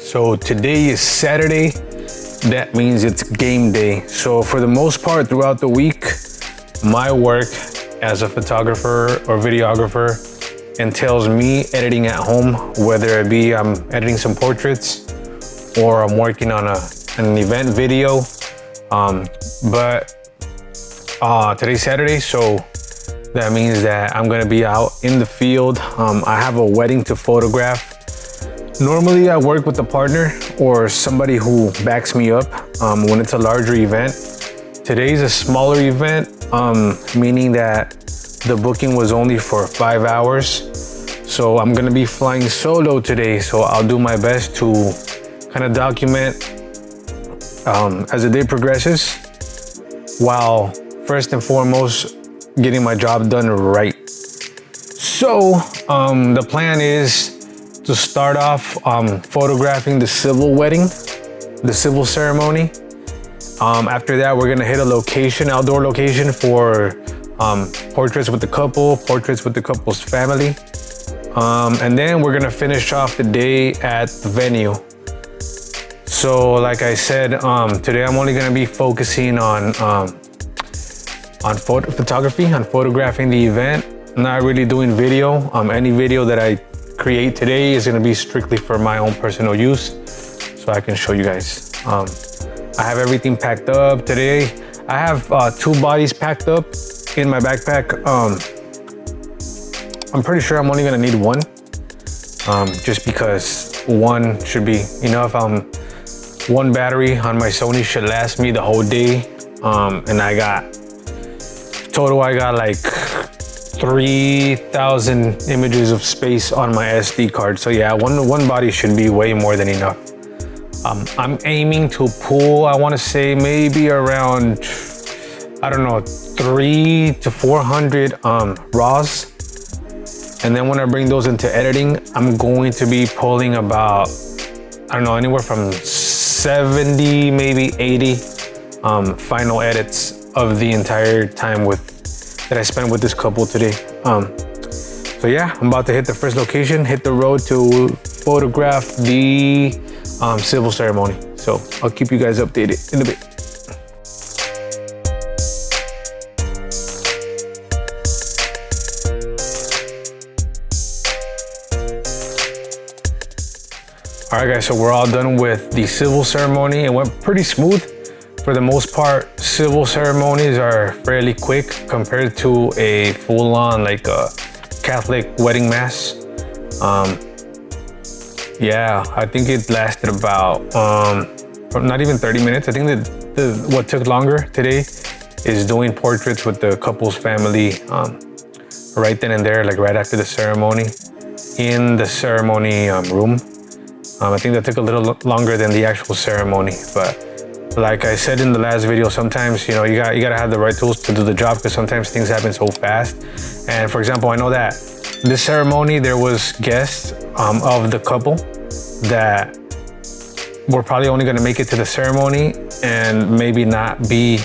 So today is Saturday. That means it's game day. So for the most part throughout the week, my work as a photographer or videographer entails me editing at home, whether it be I'm editing some portraits or I'm working on an event video. But today's Saturday, so that means that I'm gonna be out in the field. I have a wedding to photograph. Normally I work with a partner or somebody who backs me up when it's a larger event. Today's a smaller event, meaning that the booking was only for 5 hours. So I'm gonna be flying solo today. So I'll do my best to kind of document as the day progresses, while first and foremost, getting my job done right. So the plan is to start off photographing the civil wedding, the civil ceremony. After that, we're gonna hit a location, outdoor location for portraits with the couple, portraits with the couple's family. And then we're gonna finish off the day at the venue. So like I said, today I'm only gonna be focusing on photography, on photographing the event. I'm not really doing video. Any video that I create today is gonna be strictly for my own personal use, so I can show you guys. I have everything packed up today. I have 2 bodies packed up in my backpack. I'm pretty sure I'm only gonna need 1, just because 1 should be enough. 1 battery on my Sony should last me the whole day. And I got like 3,000 images of space on my SD card. So yeah, one body should be way more than enough. I'm aiming to pull, I wanna say maybe around, I don't know, 300 to 400 RAWs. And then when I bring those into editing, I'm going to be pulling about, I don't know, anywhere from 70, maybe 80 final edits of the entire time that I spent with this couple today. So yeah, I'm about to hit the first location, hit the road to photograph the civil ceremony. So I'll keep you guys updated in a bit. All right guys, so we're all done with the civil ceremony. It went pretty smooth. For the most part, civil ceremonies are fairly quick compared to a full-on like a Catholic wedding mass. Yeah, I think it lasted about not even 30 minutes. I think that what took longer today is doing portraits with the couple's family right then and there, like right after the ceremony, in the ceremony room. I think that took a little longer than the actual ceremony, but like I said in the last video, sometimes, you know, you gotta have the right tools to do the job, because sometimes things happen so fast. And for example, I know that this ceremony, there was guests of the couple that were probably only gonna make it to the ceremony and maybe not be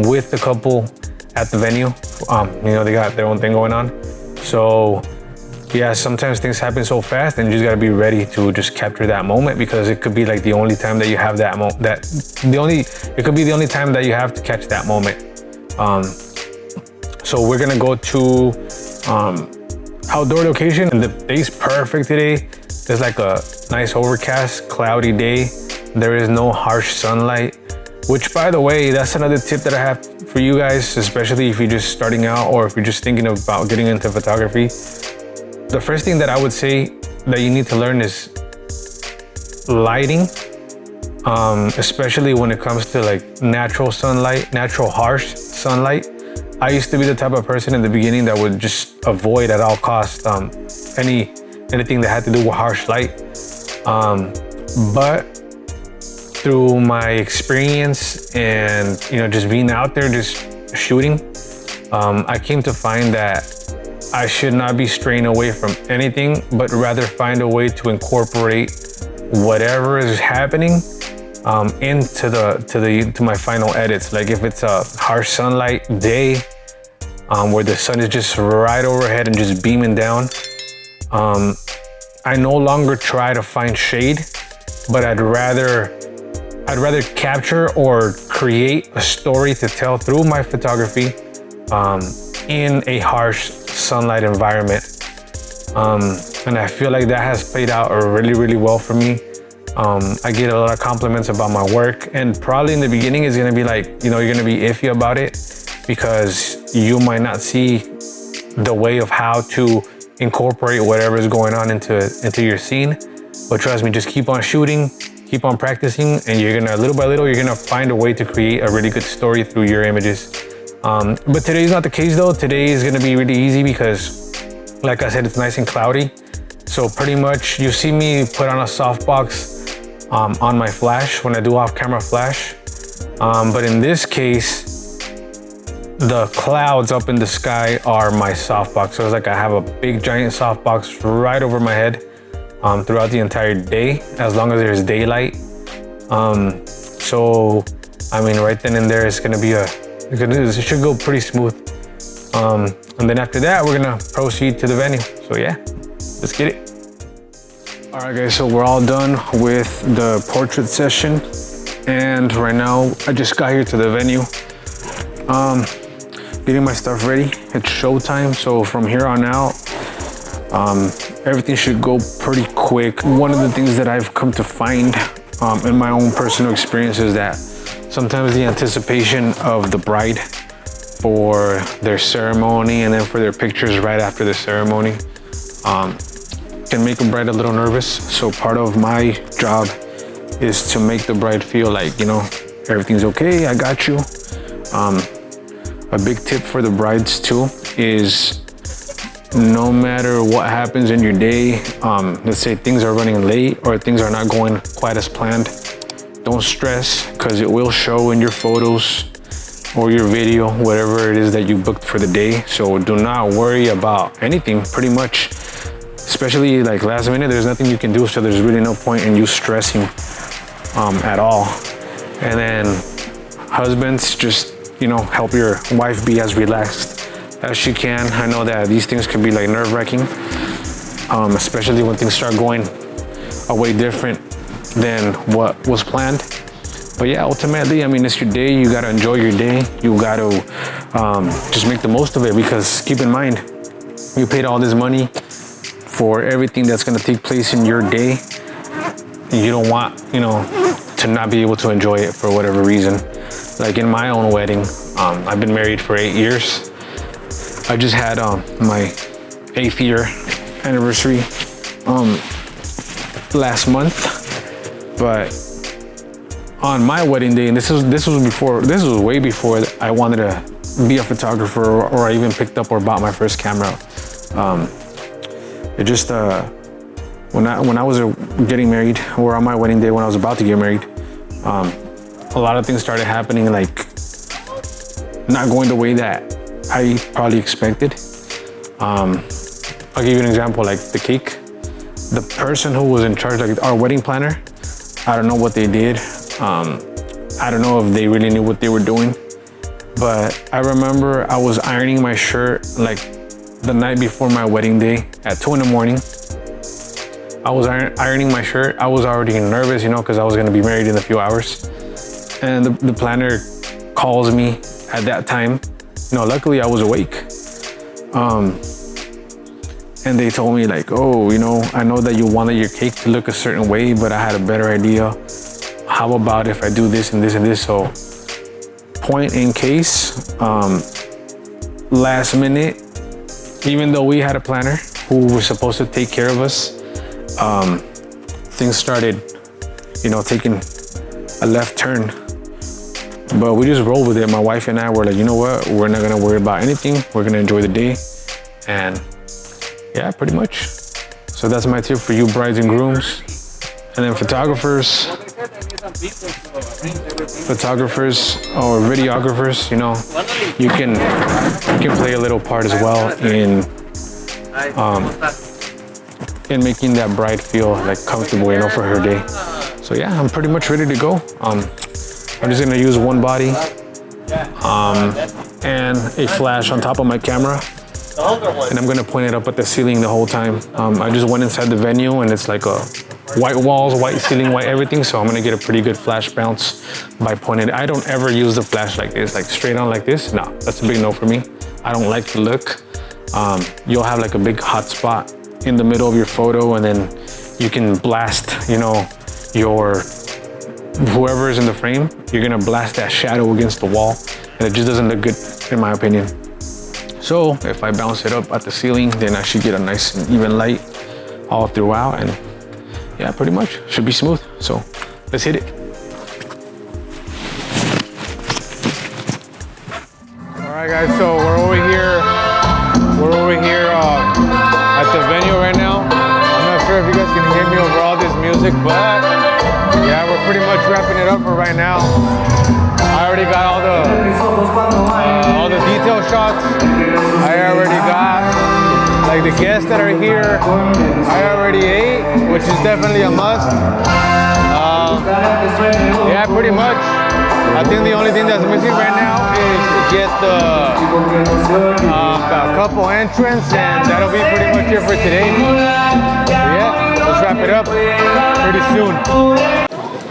with the couple at the venue. You know, they got their own thing going on. So yeah, sometimes things happen so fast and you just gotta be ready to just capture that moment, because it could be like the only time that you have that moment, it could be the only time that you have to catch that moment. So we're gonna go to outdoor location, and the day's perfect today. It's like a nice overcast, cloudy day. There is no harsh sunlight, which, by the way, that's another tip that I have for you guys, especially if you're just starting out or if you're just thinking about getting into photography. The first thing that I would say that you need to learn is lighting, especially when it comes to like natural sunlight, natural harsh sunlight. I used to be the type of person in the beginning that would just avoid at all costs anything that had to do with harsh light. But through my experience and, you know, just being out there, just shooting, I came to find that I should not be straying away from anything, but rather find a way to incorporate whatever is happening into my final edits. Like if it's a harsh sunlight day where the sun is just right overhead and just beaming down, I no longer try to find shade but I'd rather capture or create a story to tell through my photography in a harsh sunlight environment. And I feel like that has played out really, really well for me. I get a lot of compliments about my work, and probably in the beginning it's gonna be like, you're gonna be iffy about it because you might not see the way of how to incorporate whatever is going on into your scene. But trust me, just keep on shooting, keep on practicing, and you're gonna, little by little, you're gonna find a way to create a really good story through your images. But today's not the case though. Today is gonna be really easy because, like I said, it's nice and cloudy. So pretty much you see me put on a softbox on my flash when I do off-camera flash. But in this case, the clouds up in the sky are my softbox. So it's like I have a big giant softbox right over my head throughout the entire day, as long as there's daylight. So, I mean, right then and there, it's gonna be it should go pretty smooth. And then after that, we're gonna proceed to the venue. So yeah, let's get it. All right guys, so we're all done with the portrait session. And right now, I just got here to the venue. Getting my stuff ready. It's showtime, so from here on out, everything should go pretty quick. One of the things that I've come to find in my own personal experience is that sometimes the anticipation of the bride for their ceremony and then for their pictures right after the ceremony can make a bride a little nervous. So part of my job is to make the bride feel like, everything's okay, I got you. A big tip for the brides too is no matter what happens in your day, let's say things are running late or things are not going quite as planned, don't stress, because it will show in your photos or your video, whatever it is that you booked for the day. So do not worry about anything, pretty much, especially like last minute, there's nothing you can do. So there's really no point in you stressing at all. And then husbands, just, help your wife be as relaxed as she can. I know that these things can be like nerve-wracking, especially when things start going a way different than what was planned. But yeah, ultimately, I mean, it's your day. You gotta enjoy your day. You gotta just make the most of it, because keep in mind, you paid all this money for everything that's gonna take place in your day. You don't want, to not be able to enjoy it for whatever reason. Like in my own wedding, I've been married for 8 years. I just had my 8th year anniversary last month, but on my wedding day, and this was way before I wanted to be a photographer or I even picked up or bought my first camera. It just when I was getting married, or on my wedding day when I was about to get married, a lot of things started happening, like not going the way that I probably expected. I'll give you an example, like the cake. The person who was in charge, like our wedding planner, I don't know what they did. I don't know if they really knew what they were doing, but I remember I was ironing my shirt like the night before my wedding day at 2 a.m. I was ironing my shirt. I was already nervous, because I was gonna be married in a few hours. And the planner calls me at that time. Luckily I was awake. And they told me like, oh, I know that you wanted your cake to look a certain way, but I had a better idea. How about if I do this and this and this? So point in case, last minute, even though we had a planner who was supposed to take care of us, things started, taking a left turn. But we just rolled with it. My wife and I were like, you know what? We're not gonna worry about anything. We're gonna enjoy the day. And yeah, pretty much. So that's my tip for you brides and grooms. And then photographers or videographers, you can play a little part as well in making that bride feel like comfortable, for her day. So yeah, I'm pretty much ready to go. I'm just gonna use one body and a flash on top of my camera, and I'm gonna point it up at the ceiling the whole time. I just went inside the venue, and it's like a white walls, white ceiling, white everything. So I'm gonna get a pretty good flash bounce by pointing it. I don't ever use the flash like this, like straight on like this. No, that's a big no for me. I don't like the look. You'll have like a big hot spot in the middle of your photo, and then you can blast, you know, your whoever is in the frame, you're gonna blast that shadow against the wall, and it just doesn't look good in my opinion. So if I bounce it up at the ceiling, then I should get a nice and even light all throughout, and yeah, pretty much should be smooth. So let's hit it. All right guys, so we're over here at the venue right now. I'm not sure if you guys can hear me over all this music, but yeah, we're pretty much wrapping it up for right now. I already got all the detail shots. I already got like the guests that are here. I already ate, which is definitely a must. Yeah, pretty much. I think the only thing that's missing right now is to get the couple entrance, and that'll be pretty much it for today. So yeah, let's wrap it up pretty soon.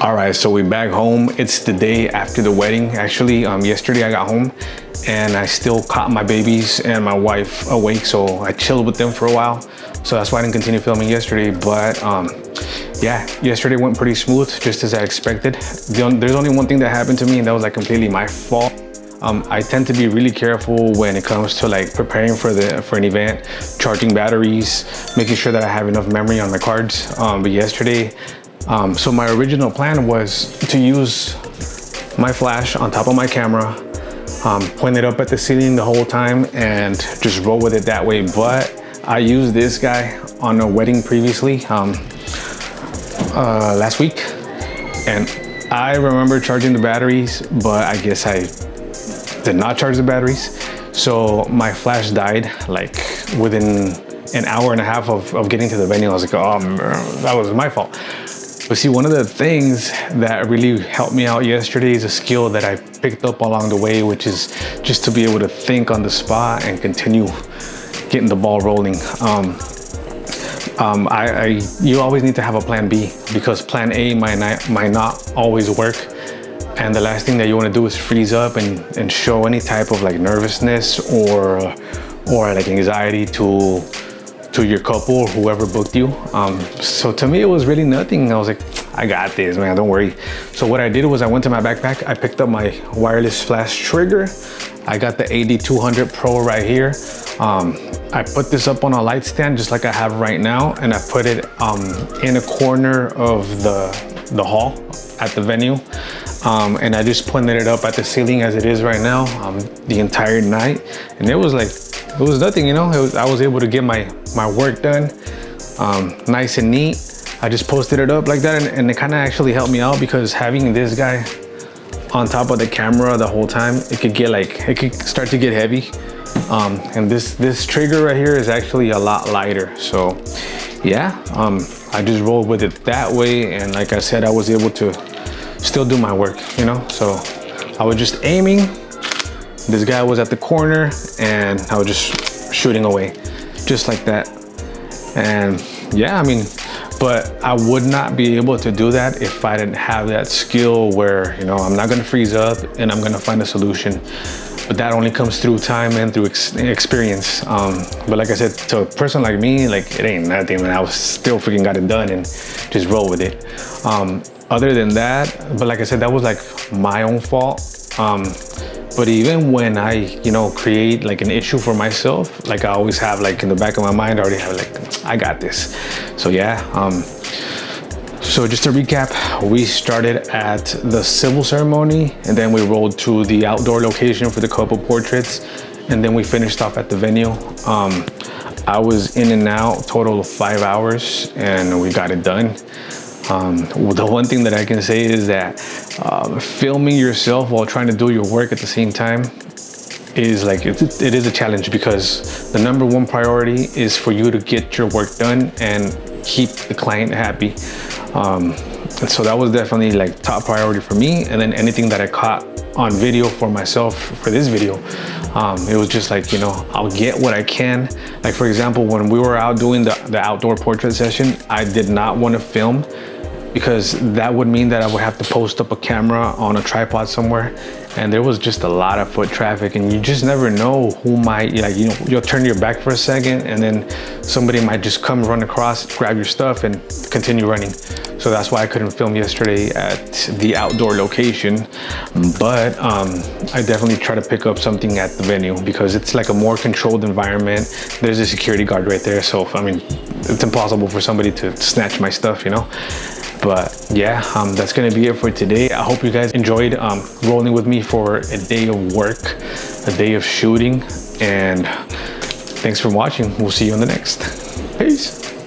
All right, so we're back home. It's the day after the wedding. Actually, yesterday I got home and I still caught my babies and my wife awake, so I chilled with them for a while. So that's why I didn't continue filming yesterday. But yeah, yesterday went pretty smooth, just as I expected. There's only one thing that happened to me, and that was like completely my fault. I tend to be really careful when it comes to like preparing for an event, charging batteries, making sure that I have enough memory on my cards. But yesterday, so my original plan was to use my flash on top of my camera, point it up at the ceiling the whole time, and just roll with it that way. But I used this guy on a wedding previously, last week, and I remember charging the batteries, but I guess I did not charge the batteries. So my flash died like within an hour and a half of getting to the venue. I was like, oh, that was my fault. But see, one of the things that really helped me out yesterday is a skill that I picked up along the way, which is just to be able to think on the spot and continue getting the ball rolling. You always need to have a plan B, because plan A might not always work. And the last thing that you want to do is freeze up and show any type of like nervousness or like anxiety to your couple or whoever booked you. So to me, it was really nothing. I was like, I got this, man, don't worry. So what I did was I went to my backpack, I picked up my wireless flash trigger. I got the AD200 Pro right here. I put this up on a light stand just like I have right now, and I put it in a corner of the hall at the venue. And I just pointed it up at the ceiling as it is right now the entire night. And it was nothing, you know. I was able to get my work done nice and neat. I just posted it up like that, and it kind of actually helped me out, because having this guy on top of the camera the whole time, it could start to get heavy. And this trigger right here is actually a lot lighter. So yeah, I just rolled with it that way, and like I said, I was able to still do my work, you know. So I was just aiming, this guy was at the corner, and I was just shooting away just like that. And yeah, I mean, but I would not be able to do that if I didn't have that skill where, you know, I'm not gonna freeze up and I'm gonna find a solution. But that only comes through time and through experience. But like I said, to a person like me, like, it ain't nothing, man. I was still freaking got it done and just roll with it. Other than that, but like I said, that was like my own fault. But even when I, you know, create like an issue for myself, like I always have like in the back of my mind, I already have like, I got this. So yeah, so just to recap, we started at the civil ceremony, and then we rolled to the outdoor location for the couple portraits, and then we finished off at the venue. I was in and out total of 5 hours, and we got it done. The one thing that I can say is that filming yourself while trying to do your work at the same time is like, it is a challenge, because the #1 priority is for you to get your work done and keep the client happy. And so that was definitely like top priority for me. And then anything that I caught on video for myself for this video, it was just like, you know, I'll get what I can. Like for example, when we were out doing the outdoor portrait session, I did not want to film because that would mean that I would have to post up a camera on a tripod somewhere, and there was just a lot of foot traffic, and you just never know who might, like, you know, you'll turn your back for a second and then somebody might just come run across, grab your stuff and continue running. So that's why I couldn't film yesterday at the outdoor location, but I definitely try to pick up something at the venue because it's like a more controlled environment. There's a security guard right there, so I mean, it's impossible for somebody to snatch my stuff, you know. But yeah, that's gonna be it for today. I hope you guys enjoyed rolling with me for a day of work, a day of shooting, and thanks for watching. We'll see you on the next. Peace.